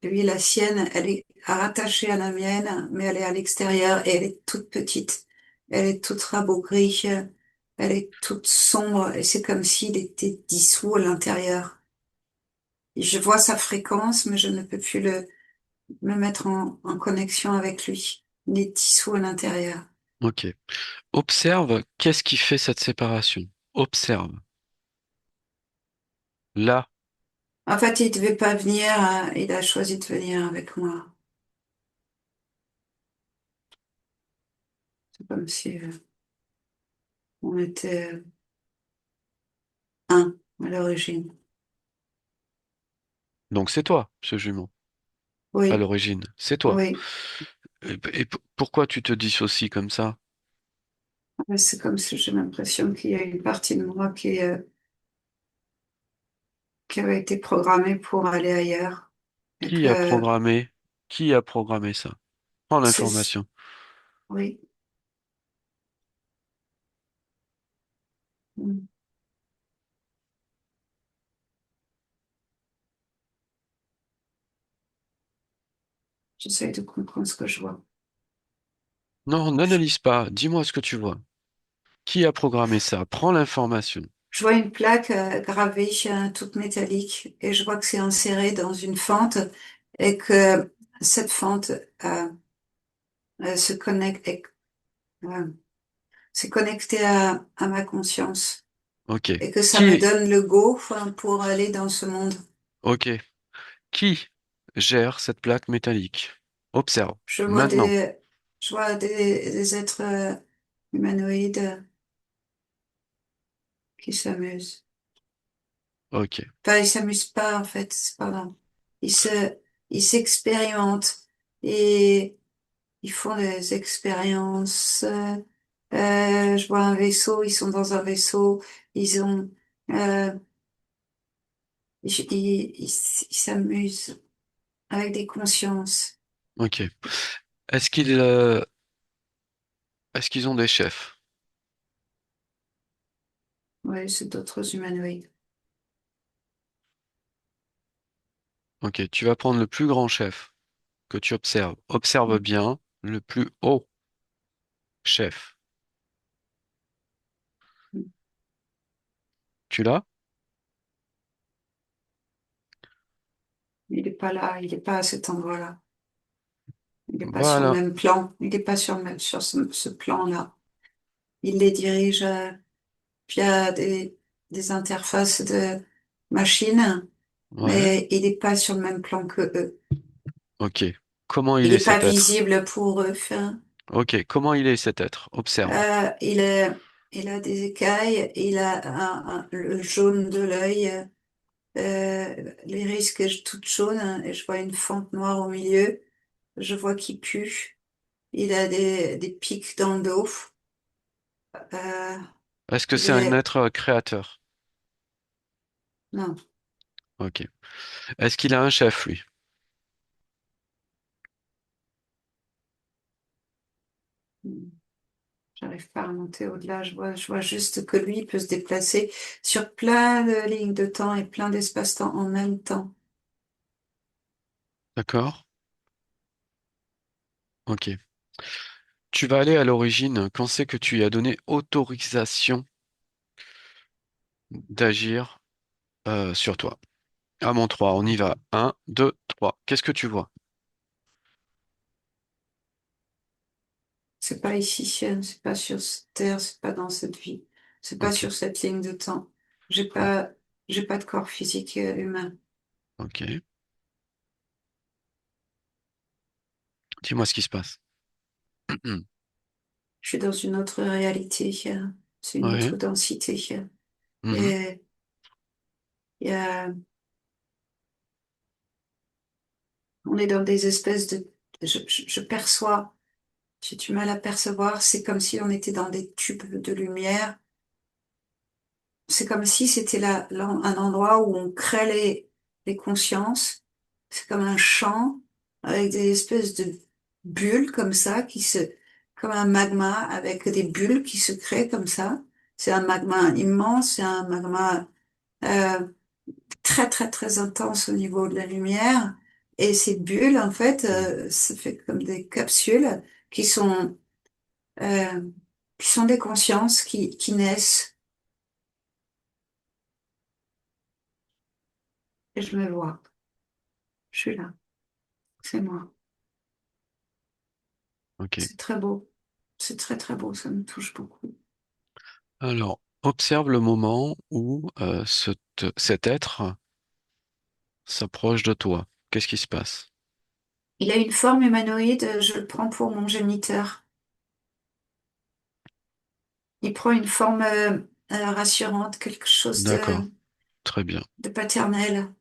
lui, la sienne, elle est rattachée à la mienne, mais elle est à l'extérieur et elle est toute petite. Elle est toute rabougrie, elle est toute sombre et c'est comme s'il était dissous à l'intérieur. Et je vois sa fréquence, mais je ne peux plus me mettre en connexion avec lui. Il est dissous à l'intérieur. Ok. Observe qu'est-ce qui fait cette séparation. Observe. Là, En fait, il devait pas venir, il a choisi de venir avec moi. C'est comme si on était un à l'origine. donc c'est toi, ce jumeau, à Oui, l'origine. C'est toi. oui. Pourquoi tu te dissocies comme ça? Ouais, c'est comme si j'ai l'impression qu'il y a une partie de moi qui avait été programmée pour aller ailleurs. Et Qui a que programmé? Qui a programmé ça? Prends c'est, l'information. oui, mm, j'essaie de comprendre ce que je vois. Non, n'analyse pas. Dis-moi ce que tu vois. Qui a programmé ça? Prends l'information. Je vois une plaque gravée, toute métallique, et je vois que c'est inséré dans une fente et que cette fente se connecte, euh, c'est connecté à ma conscience Ok. et que ça me Qui, donne le go, enfin, pour aller dans ce monde. ok. Qui gère cette plaque métallique? Observe. Je vois Maintenant. je vois des êtres humanoïdes qui s'amusent. Ok. Enfin, ils s'amusent pas, en fait, c'est pas grave. Ils se, ils s'expérimentent et ils font des expériences. Je vois un vaisseau, ils sont dans un vaisseau, ils ont, euh, ils s'amusent avec des consciences. Ok. Est-ce est-ce qu'ils ont des chefs? Oui, c'est d'autres humanoïdes. Ok. Tu vas prendre le plus grand chef que tu observes. Observe bien le plus haut chef. Tu l'as? Il n'est pas là, il n'est pas à cet endroit-là. Il n'est pas sur le Voilà. même plan. Il n'est pas sur ce plan-là. Il les dirige via des interfaces de machines, Ouais. mais il n'est pas sur le même plan que eux. Ok. Comment il Il est n'est pas cet être? visible pour eux. Enfin, Ok. Comment il est cet être? Observe. euh, il est, il a des écailles, il a le jaune de l'œil, l'iris qui est toute jaune, hein, et je vois une fente noire au milieu. Je vois qu'il pue. Il a des pics dans le dos. Euh, Est-ce que il c'est un est, être créateur? non, Ok. Est-ce qu'il a un chef, lui? j'arrive pas à remonter au-delà. Je vois juste que lui peut se déplacer sur plein de lignes de temps et plein d'espace-temps en même temps. D'accord? Ok. Tu vas aller à l'origine quand c'est que tu lui as donné autorisation d'agir sur toi. À mon 3, on y va. Un, 2, 3. Qu'est-ce que tu vois? C'est pas ici, c'est pas sur cette terre, c'est pas dans cette vie, c'est pas Ok. sur cette ligne de temps. J'ai Oh, pas, j'ai pas de corps physique humain. ok. Dis-moi ce qui se passe. Je suis dans une autre réalité, c'est une Ouais. autre densité. Mhm. Et il y a, on est dans des espèces de, je perçois, j'ai du mal à percevoir, c'est comme si on était dans des tubes de lumière c'est comme si c'était un endroit où on crée les consciences. C'est comme un champ avec des espèces de bulles comme ça comme un magma avec des bulles qui se créent comme ça. C'est un magma immense, c'est un magma euh, très très très intense au niveau de la lumière. Et ces bulles, en fait, ça fait comme des capsules qui sont euh, qui sont des consciences qui naissent. Et je me vois, je suis là, c'est moi. Ok. C'est très beau, c'est très très beau, ça me touche beaucoup. Alors, observe le moment où cet être s'approche de toi. Qu'est-ce qui se passe? Il a une forme humanoïde, je le prends pour mon géniteur. Il prend une forme rassurante, quelque chose D'accord, très bien. de paternel.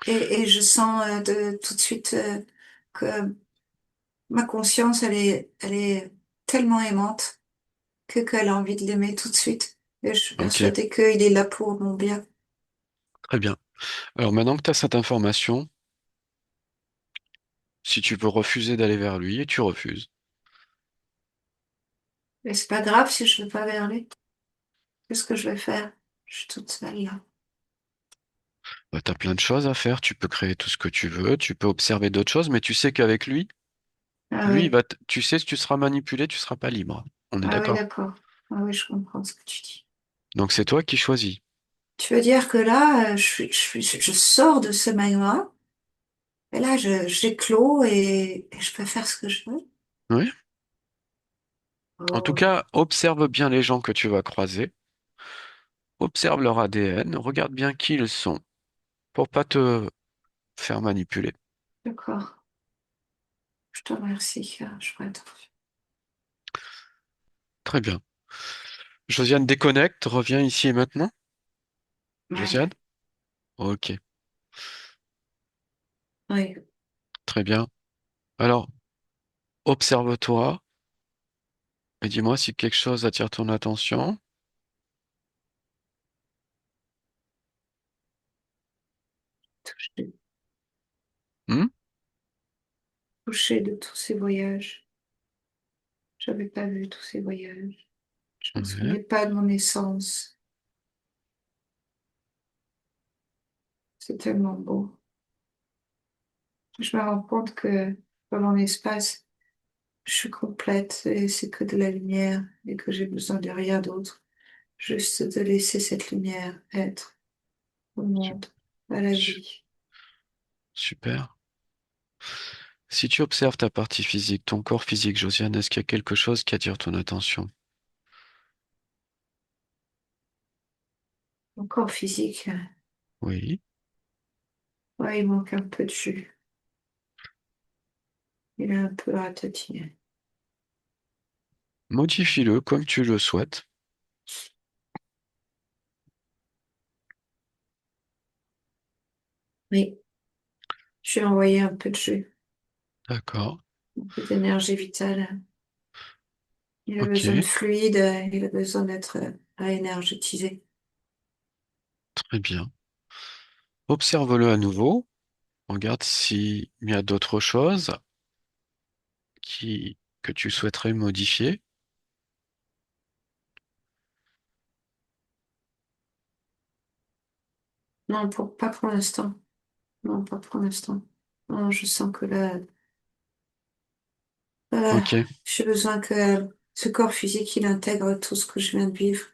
Et je sens tout de suite que ma conscience, elle est tellement aimante qu'elle a envie de l'aimer tout de suite. Et je suis Ok, persuadée qu'il est là pour mon bien. très bien. Alors maintenant que tu as cette information, si tu veux refuser d'aller vers lui, tu refuses. Et c'est pas grave si je ne vais pas vers lui. Qu'est-ce que je vais faire? Je suis toute seule là. Bah, tu as plein de choses à faire, tu peux créer tout ce que tu veux, tu peux observer d'autres choses, mais tu sais qu'avec lui, Ah lui, oui, tu sais, si tu seras manipulé, tu seras pas libre. On est ah oui, d'accord? d'accord. Ah oui, je comprends ce que tu dis. Donc c'est toi qui choisis. Tu veux dire que là, je sors de ce magma, et là, j'éclose et je peux faire ce que je veux. Oui. En tout Oh, cas, observe bien les gens que tu vas croiser, observe leur ADN, regarde bien qui ils sont, pour pas te faire manipuler. d'accord. Je te remercie. Je ferai attention. Très bien. Josiane, déconnecte, reviens ici et maintenant. Ouais, Josiane? Ok, oui. très bien. Alors, observe-toi et dis-moi si quelque chose attire ton attention. Touché, Hmm. touché de tous ces voyages. J'avais pas vu tous ces voyages. Je me Ouais, souvenais pas de mon essence. C'est tellement beau. Je me rends compte que dans mon espace, je suis complète et c'est que de la lumière et que j'ai besoin de rien d'autre. Juste de laisser cette lumière être au su- monde, à la su- vie. super. Si tu observes ta partie physique, ton corps physique, Josiane, est-ce qu'il y a quelque chose qui attire ton attention? Mon corps physique, Oui. ouais, il manque un peu de jus. Il est un peu ratatiner. Modifie-le comme tu le souhaites. Oui, je lui ai envoyé un peu de jus, D'accord. un peu d'énergie vitale. Il a besoin de Ok, fluide, il a besoin d'être réénergétisé. très bien. Observe-le à nouveau. Regarde s'il y a d'autres choses que tu souhaiterais modifier. Non, pas pour l'instant. Non, pas pour l'instant. Non, je sens que là, voilà, Ok, j'ai besoin que ce corps physique, il intègre tout ce que je viens de vivre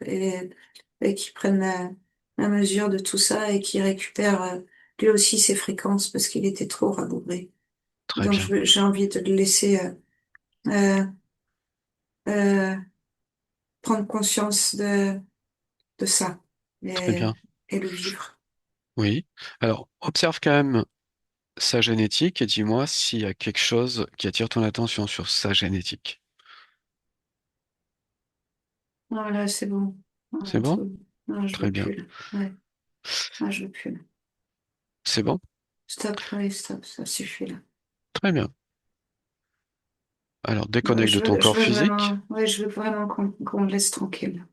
et qu'il prenne la mesure de tout ça et qu'il récupère lui aussi ses fréquences parce qu'il était trop rabougri. très Donc bien, j'ai envie de le laisser euh, euh, prendre conscience de ça très et, bien. et le vivre. Oui. Alors, observe quand même sa génétique et dis-moi s'il y a quelque chose qui attire ton attention sur sa génétique. Non, là, c'est bon. C'est Non, bon? non, je Très veux bien. plus, là. Ouais, non, je veux plus, là. C'est bon? Stop, oui, stop, ça suffit, là. Très bien. Alors, déconnecte de ton Je corps veux physique. vraiment, ouais, je veux vraiment qu'on me laisse tranquille.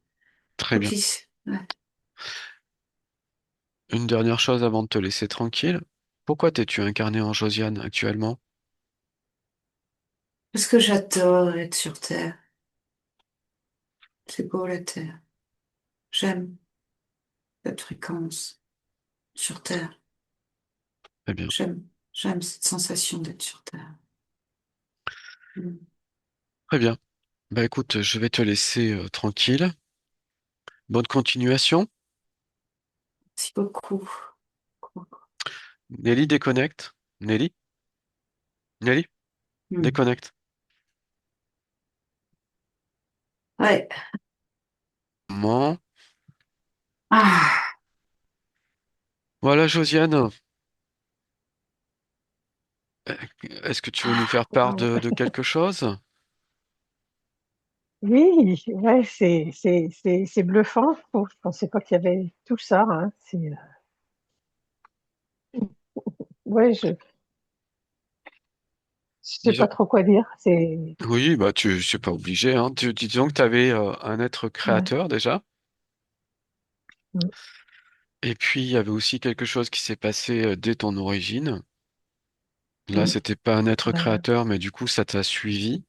Très Faut bien. Ouais. Une dernière chose avant de te laisser tranquille. Pourquoi t'es-tu incarné en Josiane actuellement? Parce que j'adore être sur Terre. C'est beau la Terre. J'aime cette fréquence sur Terre. Très bien. J'aime cette sensation d'être sur Terre. Mm. Très bien. Bah écoute, je vais te laisser tranquille. Bonne continuation. Merci beaucoup. Nelly déconnecte. Nelly? Nelly? Mm. Déconnecte. Ouais. Bon. Ah. Voilà, Josiane. Est-ce que tu veux nous faire part Waouh. de quelque chose? Oui, ouais, c'est bluffant. Oh, je pensais pas qu'il y avait tout ça, hein. Ouais, je sais pas Disons. trop quoi dire. C'est, Oui, bah tu c'est pas obligé, hein. Disons que tu avais un être ouais. créateur déjà. Mm, Et puis il y avait aussi quelque chose qui s'est passé dès ton origine. Là, mm, c'était pas un être ouais, créateur, mais du coup, ça t'a suivi.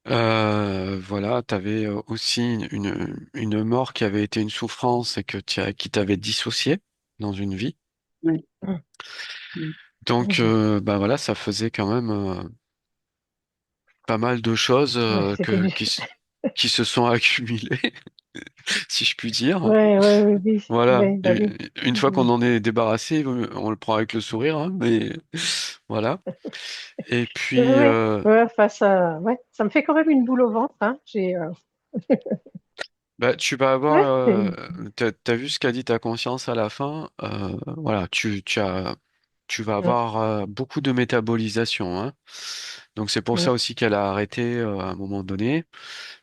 Voilà, t'avais aussi une mort qui avait été une souffrance et qui t'avait dissocié dans une vie. Ouais. mm, Mm. Donc, mhm. bah voilà, ça faisait quand même pas mal de choses Ouais, c'était du. qui se sont accumulées, si je puis dire. Ouais, ouais, ouais, oui, Voilà, ouais, bah oui. une fois qu'on Mhm. en est débarrassé, on le prend avec le sourire, hein, mais voilà. Et Ouais, puis, ouais, ouais, face à, ouais, ça me fait quand même une boule au ventre, hein. bah, tu vas avoir, Ouais, t'as vu ce qu'a dit ta conscience à la fin, voilà, tu vas mm, avoir beaucoup de métabolisation, hein. Donc c'est pour ça mm, aussi qu'elle a arrêté à un moment donné,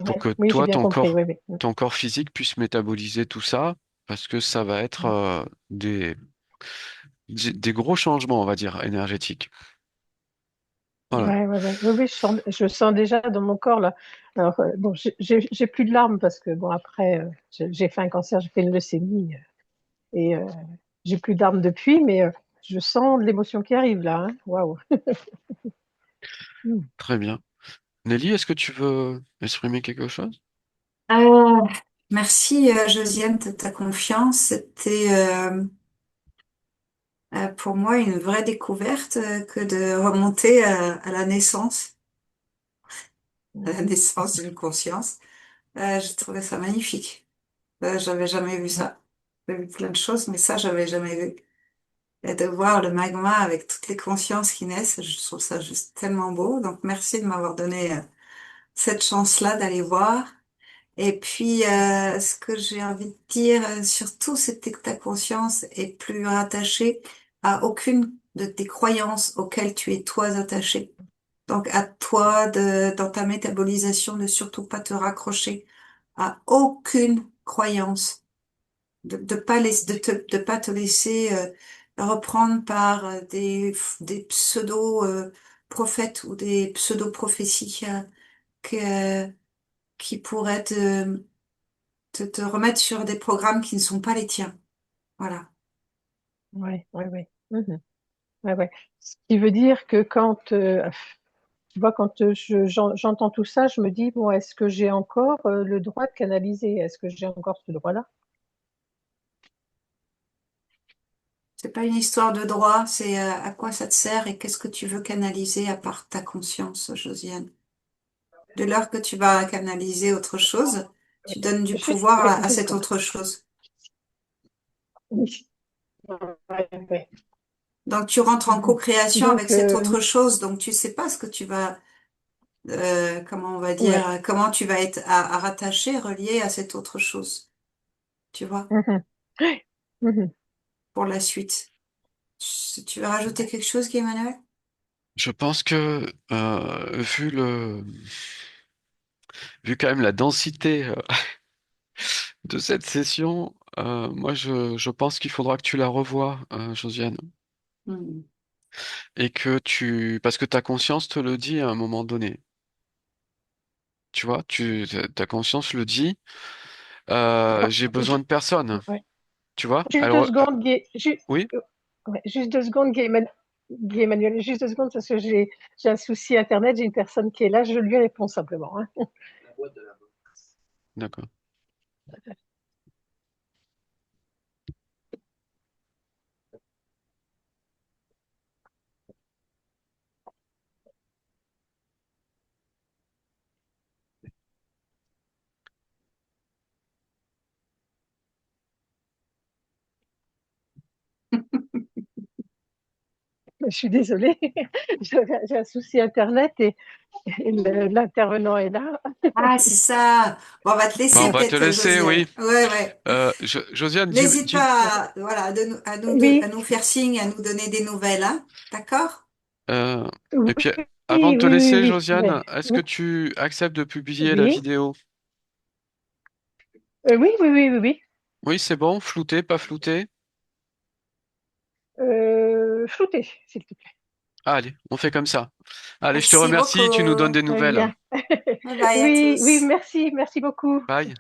pour ouais, que oui, j'ai toi, bien compris, oui, oui. ton corps physique puisse métaboliser tout ça, parce que ça va être Mm. des gros changements, on va dire, énergétiques. Voilà, Ouais, ouais, ouais, oui, oui, je sens déjà dans mon corps là. Alors, bon, j'ai plus de larmes parce que bon après, j'ai fait un cancer, j'ai fait une leucémie et j'ai plus de larmes depuis, mais je sens de l'émotion qui arrive là, hein. Waouh. Mm. très bien. Nelly, est-ce que tu veux exprimer quelque chose? Euh, Merci, Josiane, de ta confiance. C'était pour moi une vraie découverte que de remonter à la naissance, à la naissance d'une conscience. J'ai trouvé ça magnifique. J'avais jamais vu ça. J'avais vu plein de choses, mais ça, j'avais jamais vu. Et de voir le magma avec toutes les consciences qui naissent, je trouve ça juste tellement beau. Donc, merci de m'avoir donné cette chance-là d'aller voir. Et puis, ce que j'ai envie de dire, surtout, c'est que ta conscience est plus rattachée à aucune de tes croyances auxquelles tu es toi attaché. Donc, à toi, dans ta métabolisation, de surtout pas te raccrocher à aucune croyance, de pas te laisser reprendre par des pseudo prophètes ou des pseudo prophéties que, qui pourraient te remettre sur des programmes qui ne sont pas les tiens. Voilà. Ouais, ouais, ouais. Mhm. Ouais, ouais. Ce qui veut dire que quand, tu vois, quand j'entends tout ça, je me dis, bon, est-ce que j'ai encore le droit de canaliser? Est-ce que j'ai encore ce droit-là? C'est pas une histoire de droit, c'est à quoi ça te sert et qu'est-ce que tu veux canaliser à part ta conscience, Josiane. Dès lors que tu vas canaliser autre chose, tu donnes du Juste, pouvoir oui, à cette d'accord. autre chose. Oui. Ouais, ouais. Donc tu rentres en Mhm. co-création avec Donc, cette autre chose, donc tu sais pas ce que tu vas, comment on va dire, ouais. comment tu vas être à rattacher, relié à cette autre chose. Tu vois, Mhm. Mhm. pour la suite. Tu veux rajouter quelque chose, Emmanuel? Je pense que vu quand même la densité de cette session, moi je pense qu'il faudra que tu la revoies, Josiane, Hmm. et que parce que ta conscience te le dit à un moment donné. Tu vois, ta conscience le dit. J'ai besoin de personne, Ouais. tu vois? Juste deux Alors, secondes, oui, ouais, juste 2 secondes, Guy Emmanuel, juste 2 secondes parce que j'ai un souci Internet, j'ai une personne qui est là, je lui réponds simplement, hein. d'accord. Je suis désolée, j'ai un souci Internet et l'intervenant est là. Ah, c'est ça. Bon, on va te Bon, on laisser va te peut-être, laisser, Josiane. oui. Ouais, ouais. Josiane, N'hésite dis, pas à, voilà, à Oui, nous faire signe, à nous donner des nouvelles, hein. D'accord? euh, oui, et puis, avant oui, de te oui, laisser, oui, Josiane, est-ce que tu acceptes de publier la oui, vidéo? oui, oui, oui, oui, oui. Oui, c'est bon, flouté, pas flouté? Flouté, s'il te plaît. Allez, on fait comme ça. Allez, je te Merci remercie, tu nous donnes beaucoup. des Très nouvelles. bien. Bye bye à Oui, oui, tous. merci, merci beaucoup. Bye.